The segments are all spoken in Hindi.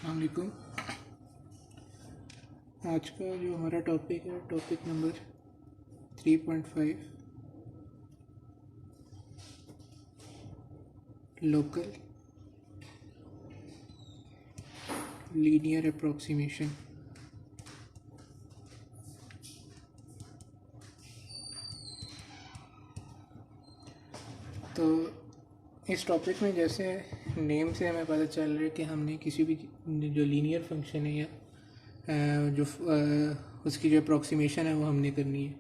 अस्सलाम वालेकुम। आज का जो हमारा टॉपिक है topic number 3.5 local linear approximation. तो इस टॉपिक में जैसे नेम से हमें पता चल रहा है कि हमने किसी भी जो लीनियर फंक्शन है या जो उसकी जो अप्रोक्सीमेशन है वो हमने करनी है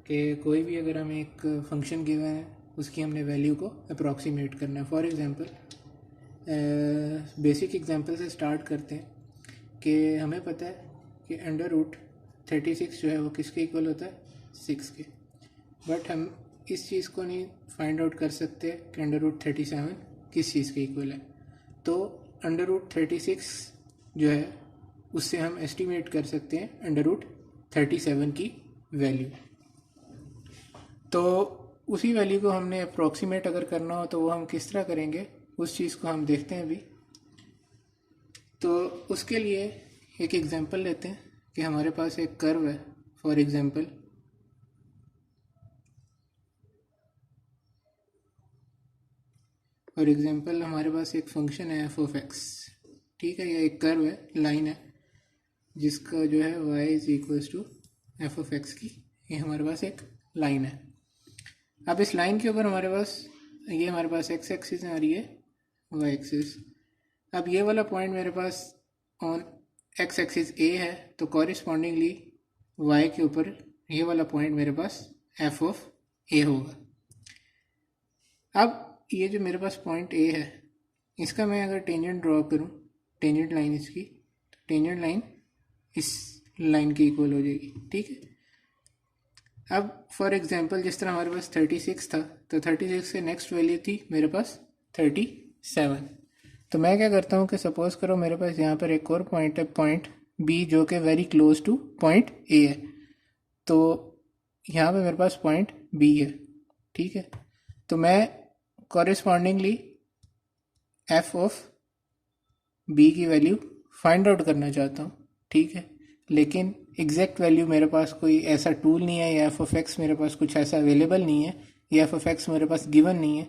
कि कोई भी अगर हमें एक फंक्शन गिवन है उसकी हमने वैल्यू को अप्रोक्सीमेट करना है। फॉर एग्ज़ाम्पल बेसिक एग्जांपल से स्टार्ट करते हैं कि हमें पता है कि अंडर रूट 36 जो है वो किसके इक्वल होता है 6 के, बट हम इस चीज़ को नहीं फाइंड आउट कर सकते कि अंडर रूट 37 किस चीज़ के इक्वल है। तो अंडर रूट 36 जो है उससे हम एस्टिमेट कर सकते हैं अंडर रूट 37 की वैल्यू। तो उसी वैल्यू को हमने अप्रोक्सीमेट अगर करना हो तो वो हम किस तरह करेंगे उस चीज़ को हम देखते हैं अभी। तो उसके लिए एक एग्जांपल लेते हैं कि हमारे पास एक कर्व है। फॉर एग्जांपल हमारे पास एक फंक्शन है एफ ऑफ एक्स, ठीक है। यह एक कर्व है, लाइन है, जिसका जो है y is equals to F of X की ये हमारे पास एक लाइन है। अब इस लाइन के ऊपर हमारे पास एक्स एक्सिस है और ये वाई एक्सिस। अब ये वाला पॉइंट मेरे पास ऑन एक्स एक्सिस ए है, तो कॉरिस्पॉन्डिंगली वाई के ऊपर ये वाला पॉइंट मेरे पास एफ ऑफ ए होगा। अब ये जो मेरे पास पॉइंट ए है इसका मैं अगर टेंजेंट ड्रॉ करूँ, टेंजेंट लाइन इसकी, तो टेंजेंट लाइन इस लाइन के इक्वल हो जाएगी, ठीक है। अब फॉर एग्जांपल जिस तरह हमारे पास 36 था तो 36 से नेक्स्ट वैल्यू थी मेरे पास 37। तो मैं क्या करता हूँ कि सपोज करो मेरे पास यहाँ पर एक और पॉइंट है, पॉइंट बी, जो कि very close two point A है। तो यहाँ पे मेरे पास पॉइंट बी है, ठीक है। तो मैं कॉरेस्पॉन्डिंगली एफ ऑफ बी की वैल्यू फाइंड आउट करना चाहता हूँ, ठीक है। लेकिन एग्जैक्ट वैल्यू मेरे पास कोई ऐसा टूल नहीं है, या एफ ऑफ एक्स मेरे पास कुछ ऐसा अवेलेबल नहीं है, या एफ ऑफ एक्स मेरे पास गिवन नहीं है।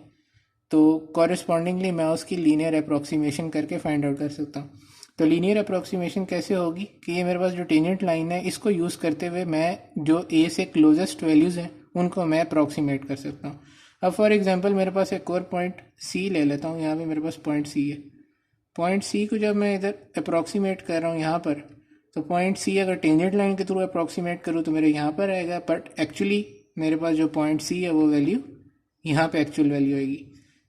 तो कॉरेस्पॉन्डिंगली मैं उसकी लीनियर अप्रोक्सीमेशन करके फाइंड आउट कर सकता हूँ। तो लीनियर अप्रोक्सीमेशन कैसे होगी कि ये मेरे पास जो टेंजेंट लाइन है इसको यूज़ करते हुए मैं जो ए से क्लोजेस्ट वैल्यूज़ हैं उनको मैं अप्रोक्सीमेट कर सकता हूँ। अब फॉर एग्जांपल मेरे पास एक और पॉइंट सी ले लेता हूँ। यहाँ पे मेरे पास पॉइंट सी है। पॉइंट सी को जब मैं इधर अप्रोक्सीमेट कर रहा हूँ यहाँ पर, तो पॉइंट सी अगर टेंजेंट लाइन के थ्रू अप्रोक्सीमेट करूँ तो मेरे यहाँ पर आएगा, बट एक्चुअली मेरे पास जो पॉइंट सी है वो वैल्यू यहाँ पे एक्चुअल वैल्यू आएगी।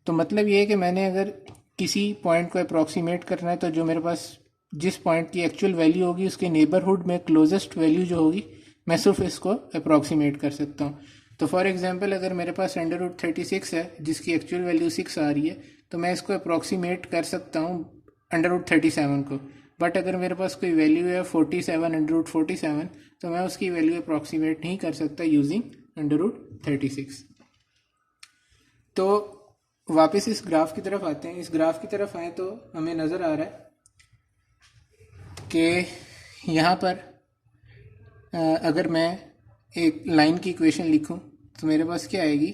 तो मतलब ये है कि मैंने अगर किसी पॉइंट को अप्रोक्सीमेट करना है तो जो मेरे पास जिस पॉइंट की एक्चुअल वैल्यू होगी उसके नेबरहुड में क्लोजेस्ट वैल्यू जो होगी मैं सिर्फ इसको अप्रोक्सीमेट कर सकता हूँ। तो फॉर एग्जांपल अगर मेरे पास अंडर रूट 36 है जिसकी एक्चुअल वैल्यू 6 आ रही है, तो मैं इसको अप्रोक्सीमेट कर सकता हूँ अंडर रूट 37 को। बट अगर मेरे पास कोई वैल्यू है 47 अंडर रूट 47, तो मैं उसकी वैल्यू अप्रोक्सीमेट नहीं कर सकता यूजिंग अंडर रूट 36। तो वापस इस ग्राफ की तरफ आते हैं। इस ग्राफ की तरफ आए तो हमें नज़र आ रहा है कि यहाँ पर अगर मैं एक लाइन की इक्वेशन लिखूं तो मेरे पास क्या आएगी,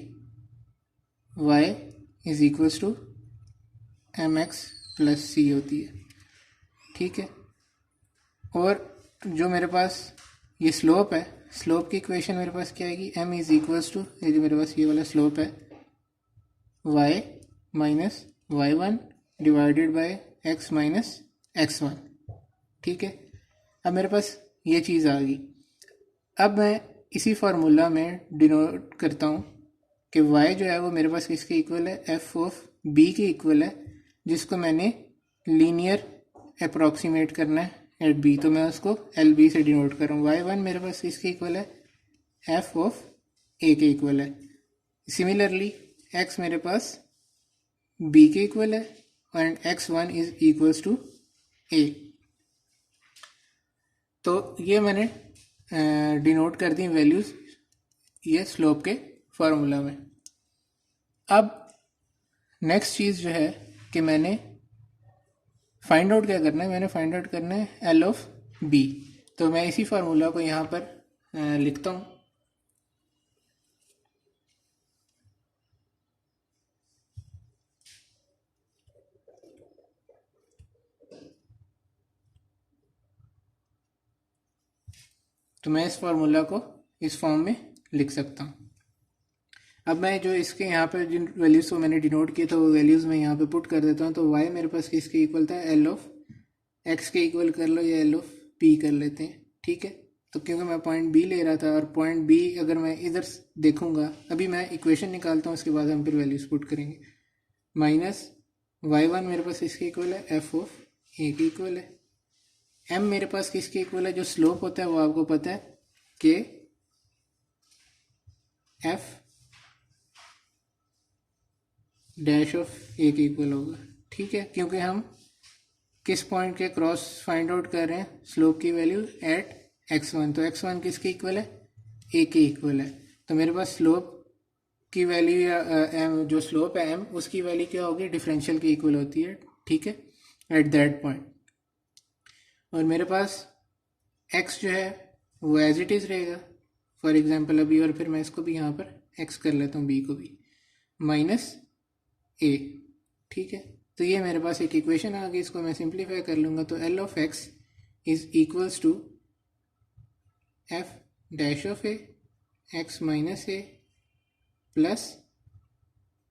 y is equals to m x plus c होती है, ठीक है। और जो मेरे पास ये स्लोप है, स्लोप की इक्वेशन मेरे पास क्या आएगी, m इज इक्वल्स टू, ये जो मेरे पास ये वाला स्लोप है y minus y1 divided by x minus x1, ठीक है। अब मेरे पास ये चीज़ आ गई। अब मैं इसी फार्मूला में डिनोट करता हूँ कि y जो है वो मेरे पास किसके इक्वल है, f ऑफ b के इक्वल है, जिसको मैंने लीनियर अप्रोक्सीमेट करना है एट b। तो मैं उसको एल बी से डिनोट कर रहा हूँ। y1 मेरे पास किसके इक्वल है, f ऑफ a के इक्वल है। सिमिलरली x मेरे पास b के इक्वल है and x1 is equals to a। तो ये मैंने डिनोट कर दी वैल्यूज़ ये स्लोप के फार्मूला में। अब नेक्स्ट चीज़ जो है कि मैंने फाइंड आउट क्या करना है, मैंने फाइंड आउट करना है एल ऑफ बी। तो मैं इसी फार्मूला को यहाँ पर लिखता हूँ। तो मैं इस फार्मूला को इस फॉर्म में लिख सकता हूँ। अब मैं जो इसके यहाँ पर जिन वैल्यूज़ को मैंने डिनोट किया था वो वैल्यूज़ मैं यहाँ पे पुट कर देता हूँ। तो y मेरे पास किसके इक्वल था, एल ऑफ x के इक्वल कर लो या एल ऑफ p कर लेते हैं, ठीक है। तो क्योंकि मैं पॉइंट b ले रहा था और पॉइंट b अगर मैं इधर देखूंगा, अभी मैं इक्वेशन निकालता हूँ, उसके बाद हम फिर वैल्यूज़ पुट करेंगे। माइनस y1 मेरे पास इसके इक्वल है f ऑफ a के इक्वल है। m मेरे पास किसके इक्वल है, जो स्लोप होता है वो आपको पता है कि f डैश ऑफ a के इक्वल होगा, ठीक है। क्योंकि हम किस पॉइंट के क्रॉस फाइंड आउट कर रहे हैं, स्लोप की वैल्यू एट x1। तो x1 किसके इक्वल है, a के इक्वल है। तो मेरे पास स्लोप की वैल्यू या जो स्लोप है m, उसकी वैल्यू क्या होगी, डिफरेंशियल के इक्वल होती है, ठीक है, एट दैट पॉइंट। और मेरे पास x जो है वो एज इट इज़ रहेगा फॉर एग्जांपल अभी, और फिर मैं इसको भी यहाँ पर x कर लेता हूँ, b को भी माइनस a, ठीक है। तो ये मेरे पास एक इक्वेशन आ गई, इसको मैं सिंप्लीफाई कर लूँगा। तो L of x is equals to f dash of a x minus a plus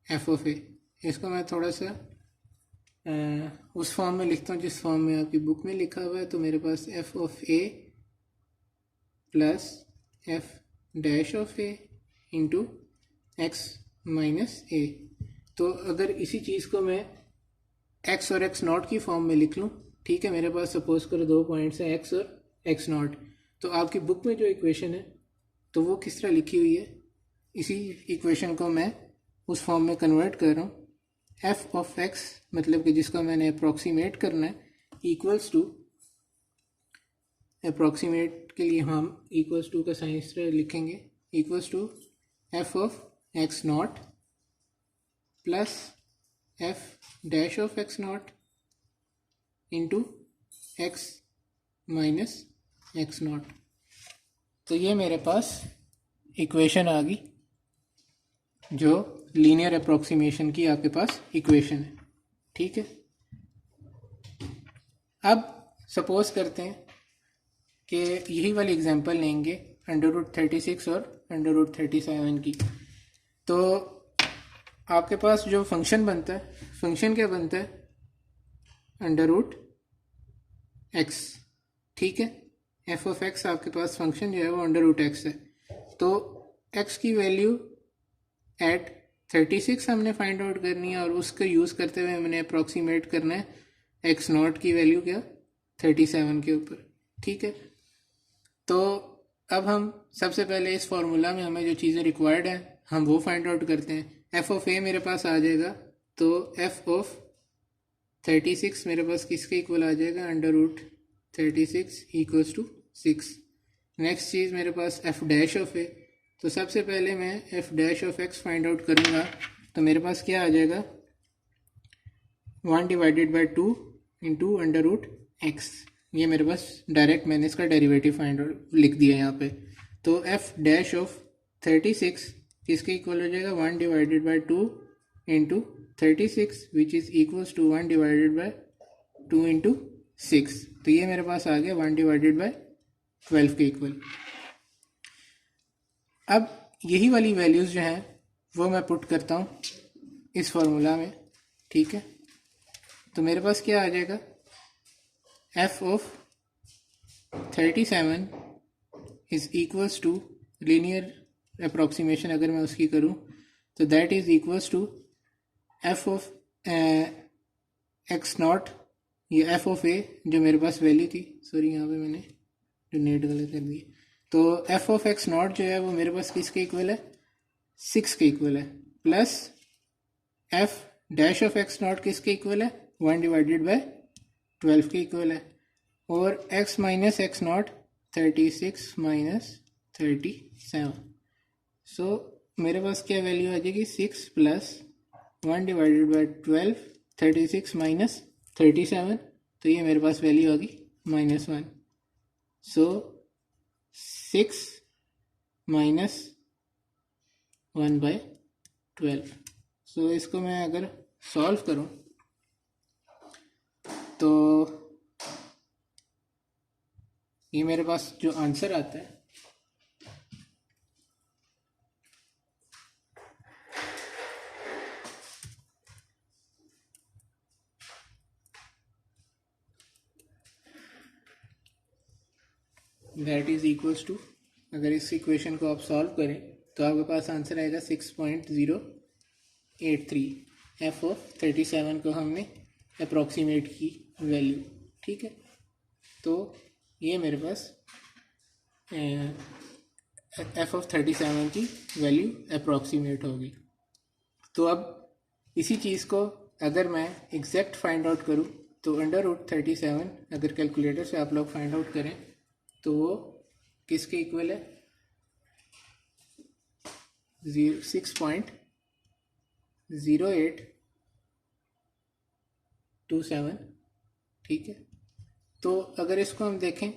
f of a. इसको मैं थोड़ा सा उस फॉर्म में लिखता हूँ जिस फॉर्म में आपकी बुक में लिखा हुआ है। तो मेरे पास f of a plus F dash of a into x minus a. तो अगर इसी चीज़ को मैं x और x नॉट की फॉर्म में लिख लूँ, ठीक है, मेरे पास सपोज करो दो पॉइंट्स हैं x और x नॉट। तो आपकी बुक में जो इक्वेशन है तो वो किस तरह लिखी हुई है, इसी इक्वेशन को मैं उस फॉर्म में कन्वर्ट कर रहा हूँ। f ऑफ x मतलब कि जिसको मैंने अप्रॉक्सीमेट करना है, इक्वल्स टू, अप्रॉक्सीमेट के लिए हम इक्वल्स टू का साइन इस तरह लिखेंगे, equals to f of x not plus f dash of x not into x minus x not. तो ये मेरे पास इक्वेशन आ गई, जो लीनियर अप्रॉक्सीमेशन की आपके पास इक्वेशन है, ठीक है। अब सपोज करते हैं कि यही वाली एग्जांपल लेंगे √36 और √37 की। तो आपके पास जो फंक्शन बनता है, फंक्शन क्या बनता है, √x, ठीक है। f ऑफ x आपके पास फंक्शन जो है वो √x है। तो x की वैल्यू एट 36 हमने फाइंड आउट करनी है, और उसको यूज़ करते हुए हमने अप्रॉक्सीमेट करना है x नॉट की वैल्यू क्या, 37 के ऊपर, ठीक है। तो अब हम सबसे पहले इस फॉर्मूला में हमें जो चीज़ें रिक्वायर्ड हैं हम वो फाइंड आउट करते हैं। f ऑफ a मेरे पास आ जाएगा, तो f ऑफ 36 मेरे पास किसके इक्वल आ जाएगा, √36 इक्वल्स टू 6। नेक्स्ट चीज़ मेरे पास f डैश ऑफ a, तो सबसे पहले मैं f dash of x find out करूँगा। तो मेरे पास क्या आ जाएगा, 1 डिवाइडेड बाई 2 इंटू √x। ये मेरे पास डायरेक्ट मैंने इसका डेरिवेटिव फाइंड आउट लिख दिया यहाँ पे। तो f डैश ऑफ 36 किसके इक्वल हो जाएगा, 1 divided by 2 into 36 which is equals to 1 divided by 2 into 6। तो ये मेरे पास आ गया 1 डिवाइडेड बाई 12 के इक्वल। अब यही वाली वैल्यूज़ जो हैं वो मैं पुट करता हूँ इस फार्मूला में, ठीक है। तो मेरे पास क्या आ जाएगा, f of 37 is equals to linear approximation अगर मैं उसकी करूँ तो that is equals to f of x not, ये f ऑफ a जो मेरे पास वैल्यू थी, सॉरी यहाँ पे मैंने डोनेट गलत कर दिया। तो f ऑफ x नॉट जो है वो मेरे पास किसके इक्वल है, 6 के इक्वल है, plus f dash of x not किसके इक्वल है, 1 डिवाइडेड बाय 12 के इक्वल है, और x minus X not 36 minus 37। सो मेरे पास क्या वैल्यू आ जाएगी, 6 प्लस 1 डिवाइडेड बाई 12, 36 माइनस 37, तो ये मेरे पास वैल्यू होगी -1। सो 6 माइनस 1/12। सो इसको मैं अगर सॉल्व करूं तो ये मेरे पास जो आंसर आता है दैट इज इक्वल्स टू, अगर इस इक्वेशन को आप सॉल्व करें तो आपके पास आंसर आएगा 6.083। एफ ऑफ 37 को हमने अप्रॉक्सीमेट की वैल्यू, ठीक है। तो ये मेरे पास एफ ऑफ 37 की वैल्यू अप्रॉक्सीमेट होगी। तो अब इसी चीज़ को अगर मैं एग्जैक्ट फाइंड आउट करूँ तो √37 अगर कैलकुलेटर से आप लोग फाइंड आउट करें तो वो किसके इक्वल है, 6.0827, ठीक है। तो अगर इसको हम देखें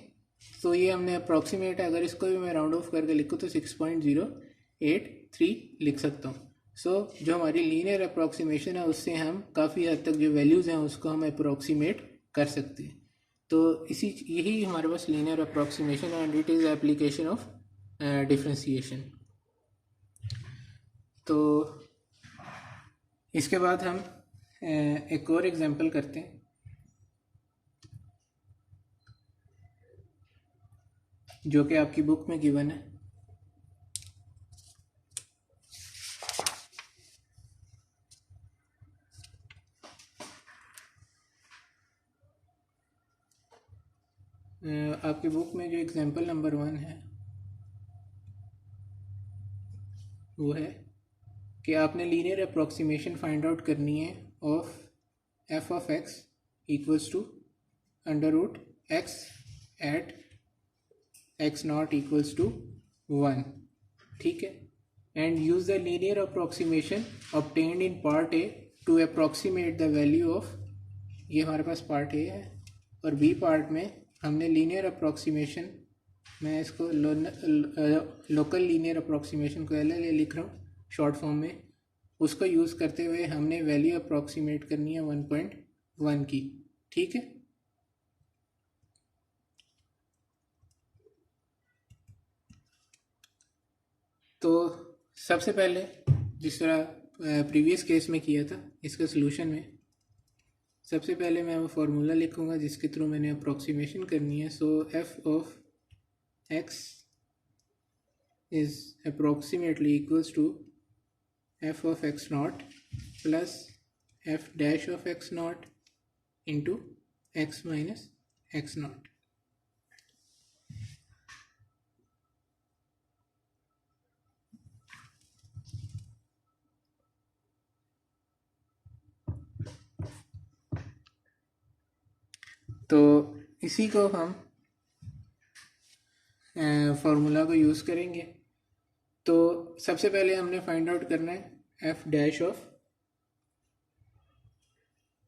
तो ये हमने अप्रॉक्सीमेट है, अगर इसको भी मैं राउंड ऑफ करके लिखूँ तो 6.083 लिख सकता हूँ। सो जो हमारी लीनियर अप्रॉक्सीमेशन है उससे हम काफ़ी हद तक जो वैल्यूज़ हैं उसको हम अप्रॉक्सीमेट कर सकते हैं। तो यही हमारे पास लीनियर अप्रॉक्सीमेशन है and it is application of differentiation. तो इसके बाद हम एक और एग्जांपल करते हैं जो कि आपकी बुक में गिवन है। आपकी बुक में जो एग्जांपल नंबर 1 है वो है कि आपने लीनियर अप्रॉक्सीमेशन फाइंड आउट करनी है of F of X equals to √x at x0 equals to 1, ठीक है। And use the linear approximation obtained in part A to approximate the value of, ये हमारे पास पार्ट ए है, और बी पार्ट में हमने लीनियर अप्रॉक्सीमेशन, मैं इसको लोकल लीनियर अप्रॉक्सीमेशन को LLA लिख रहा हूँ शॉर्ट फॉर्म में, उसको यूज़ करते हुए हमने वैल्यू अप्रॉक्सीमेट करनी है 1.1 की, ठीक है। तो सबसे पहले जिस तरह प्रीवियस केस में किया था इसका सलूशन में, सबसे पहले मैं वो फार्मूला लिखूंगा जिसके थ्रू मैंने अप्रॉक्सीमेशन करनी है। So F of x is approximately equals to F of x0 plus F dash of x0 into x minus x0। तो इसी को हम फार्मूला को यूज़ करेंगे। तो सबसे पहले हमने फाइंड आउट करना है एफ डैश ऑफ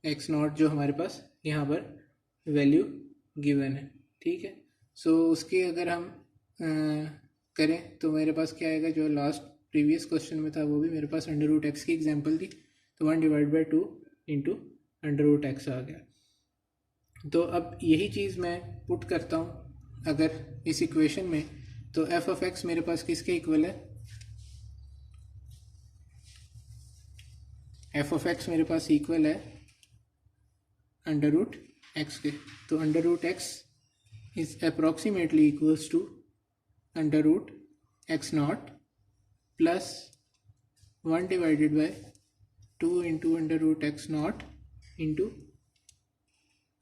x0 जो हमारे पास यहाँ पर वैल्यू गिवन है, ठीक है। सो उसकी अगर हम करें तो मेरे पास क्या आएगा, जो लास्ट प्रीवियस क्वेश्चन में था वो भी मेरे पास √x की एग्जांपल थी, तो 1/2 इंटू √x आ गया। तो अब यही चीज़ मैं पुट करता हूँ अगर इस इक्वेशन में, तो एफ ऑफ एक्स मेरे पास किसके इक्वल है, एफ ऑफ एक्स मेरे पास इक्वल है √x के। तो √x is approximately equals to √x0 plus 1/2 into √x0 into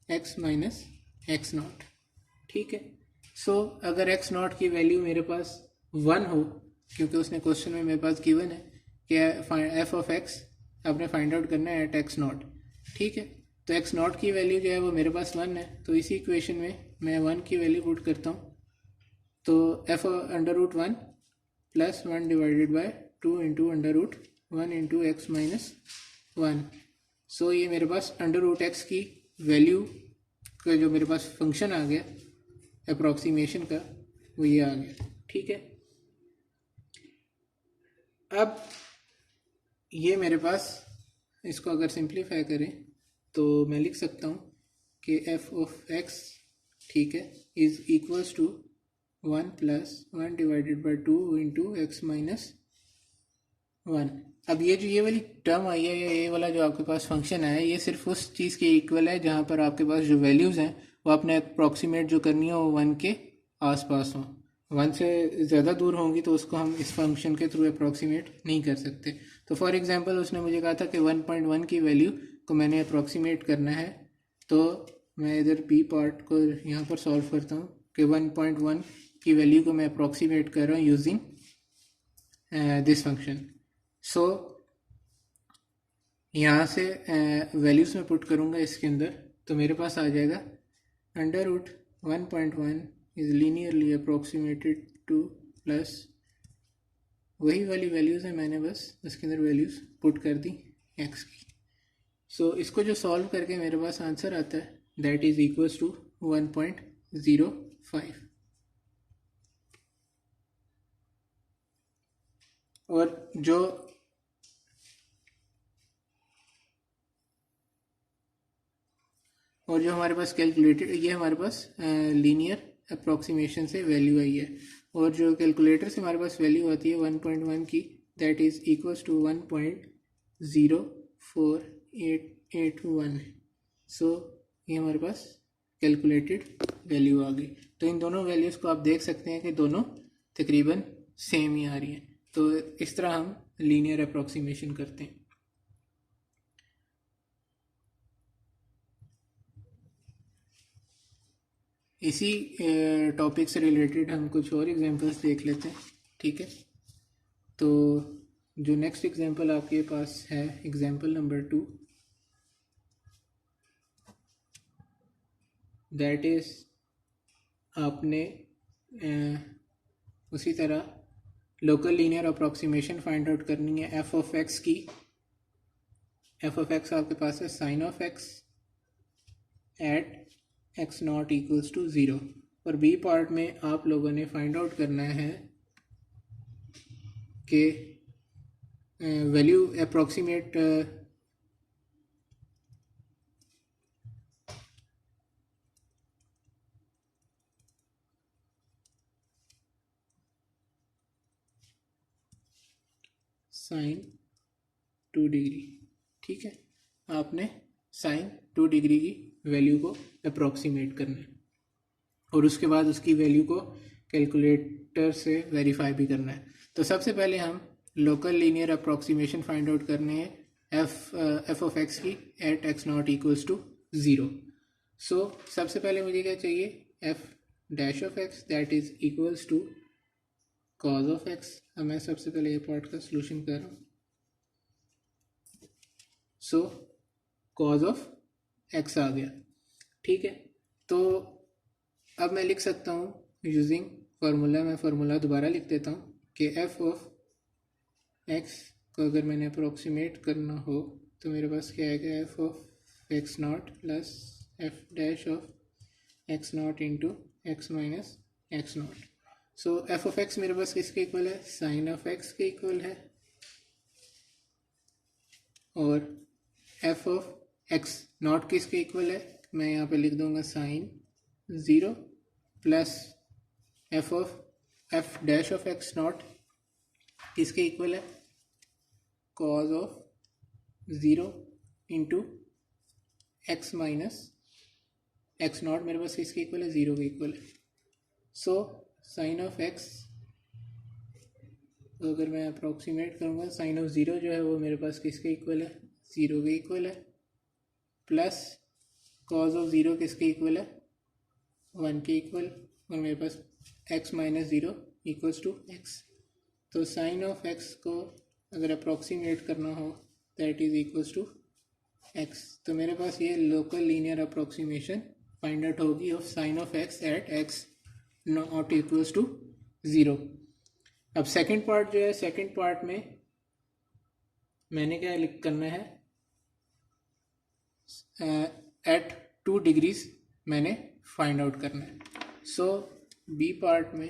x minus x0, ठीक है। सो अगर x0 की वैल्यू मेरे पास 1 हो, क्योंकि उसने क्वेश्चन में मेरे पास गिवन है कि एफ ऑफ एक्स आपने फाइंड आउट करना है एट x0, ठीक है। तो x0 की वैल्यू जो है वो मेरे पास 1 है, तो इसी इक्वेशन में मैं 1 की वैल्यू पुट करता हूँ। तो F √1 plus 1/2 into √1 into x minus 1। सो ये मेरे पास √x की वैल्यू का जो मेरे पास फंक्शन आ गया अप्रॉक्सीमेशन का, वो ये आ गया। ठीक है, अब ये मेरे पास, इसको अगर सिंप्लीफाई करें तो मैं लिख सकता हूँ कि एफ ऑफ एक्स, ठीक है, is equals to 1 + 1 divided by 2 into x minus 1। अब ये जो ये वाली टर्म आई है, ये वाला जो आपके पास फंक्शन है, ये सिर्फ उस चीज़ के इक्वल है जहाँ पर आपके पास जो वैल्यूज़ हैं वो आपने अप्रॉक्सीमेट जो करनी है वो 1 के आसपास हों। 1 से ज़्यादा दूर होंगी तो उसको हम इस फंक्शन के थ्रू अप्रॉक्सीमेट नहीं कर सकते। तो फॉर एग्जांपल उसने मुझे कहा था कि 1.1 की वैल्यू को मैंने अप्रॉक्सीमेट करना है, तो मैं इधर बी पार्ट को यहाँ पर सॉल्व करता हूँ कि 1.1 की वैल्यू को मैं अप्रॉक्सीमेट कर रहा हूँ यूजिंग दिस फंक्शन। सो यहाँ से वैल्यूज़ में पुट करूँगा इसके अंदर, तो मेरे पास आ जाएगा √1.1 is linearly approximated two plus वही वाली वैल्यूज़ है, मैंने बस इसके अंदर वैल्यूज़ पुट कर दी एक्स की। सो इसको जो सॉल्व करके मेरे पास आंसर आता है दैट इज़ इक्वल्स टू 1.05। और जो हमारे पास कैलकुलेटेड, ये हमारे पास लीनियर अप्रॉक्सीमेशन से वैल्यू आई है, और जो कैलकुलेटर से हमारे पास वैल्यू आती है 1.1 की, दैट इज़ इक्वल्स टू 1.048881। सो ये हमारे पास कैलकुलेटेड वैल्यू आ गई। तो इन दोनों वैल्यूज़ को आप देख सकते हैं कि दोनों तकरीबन सेम ही आ रही हैं। तो इस तरह हम लीनियर अप्रॉक्सीमेशन करते हैं। इसी टॉपिक से रिलेटेड हम कुछ और एग्जांपल्स देख लेते हैं। ठीक है, तो जो नेक्स्ट एग्जांपल आपके पास है, एग्जांपल नंबर 2, दैट इज़ आपने उसी तरह local linear approximation find out करनी है एफ ऑफ एक्स की। एफ ऑफ एक्स आपके पास है sine of x at x not equals to 0, और बी पार्ट में आप लोगों ने फाइंड आउट करना है कि वैल्यू अप्रॉक्सीमेट साइन 2 डिग्री। ठीक है, आपने साइन 2 डिग्री की वैल्यू को अप्रॉक्सीमेट करना है, और उसके बाद उसकी वैल्यू को कैलकुलेटर से वेरीफाई भी करना है। तो सबसे पहले हम local linear approximation find out करने हैं एफ ऑफ एक्स की at x not equals to 0। So सबसे पहले मुझे क्या चाहिए, F dash of X that is equals to cos of X. अब मैं सबसे पहले ये पार्ट का सोल्यूशन कर रहा हूँ। सो कॉज ऑफ एक्स आ गया। ठीक है, तो अब मैं लिख सकता हूँ यूजिंग फार्मूला, मैं फार्मूला दोबारा लिख देता हूँ कि एफ ऑफ एक्स को अगर मैंने अप्रोक्सीमेट करना हो तो मेरे पास क्या आएगा, F of X not plus F dash of X not into x minus X not. So F of X मेरे पास किसके इक्वल है, साइन ऑफ एक्स के इक्वल है, और एफ ऑफ एक्स नॉट किसके इक्वल है, मैं यहाँ पे लिख दूंगा sine 0 plus F dash of X not किसके इक्वल है, cos of 0 into x minus X not मेरे पास किसके इक्वल है, 0 के इक्वल है। सो साइन ऑफ एक्स अगर मैं अप्रॉक्सीमेट करूँगा, साइन ऑफ 0 जो है वो मेरे पास किसके इक्वल है, 0 के इक्वल है, प्लस कॉज ऑफ 0 किसके इक्वल है, 1 के इक्वल, और मेरे पास x minus 0 equals to x. तो साइन ऑफ एक्स को अगर अप्रॉक्सीमेट करना हो that is equals to x. तो मेरे पास ये local linear approximation find out होगी of sine of x at x not equals to 0। अब सेकंड पार्ट जो है, सेकंड पार्ट में मैंने क्या करना है, एट 2 डिग्रीज मैंने फाइंड आउट करना है। सो बी पार्ट में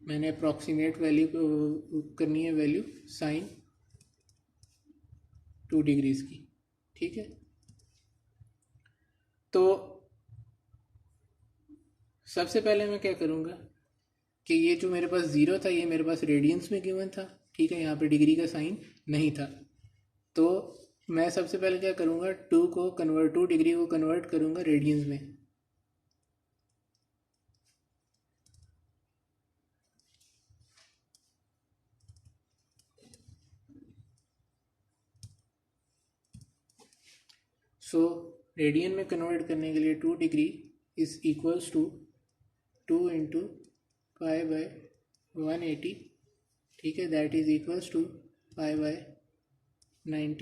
मैंने अप्रॉक्सीमेट वैल्यू करनी है, वैल्यू साइन 2 डिग्रीज की। ठीक है, तो सबसे पहले मैं क्या करूँगा कि ये जो मेरे पास 0 था ये मेरे पास रेडियंस में गिवन था। ठीक है, यहाँ पे डिग्री का साइन नहीं था, तो मैं सबसे पहले क्या करूँगा, 2 डिग्री को कन्वर्ट करूँगा रेडियंस में। सो रेडियन में कन्वर्ट करने के लिए 2 degree is equals to 2 into pi by 180। ठीक है, that is equals to pi by 90।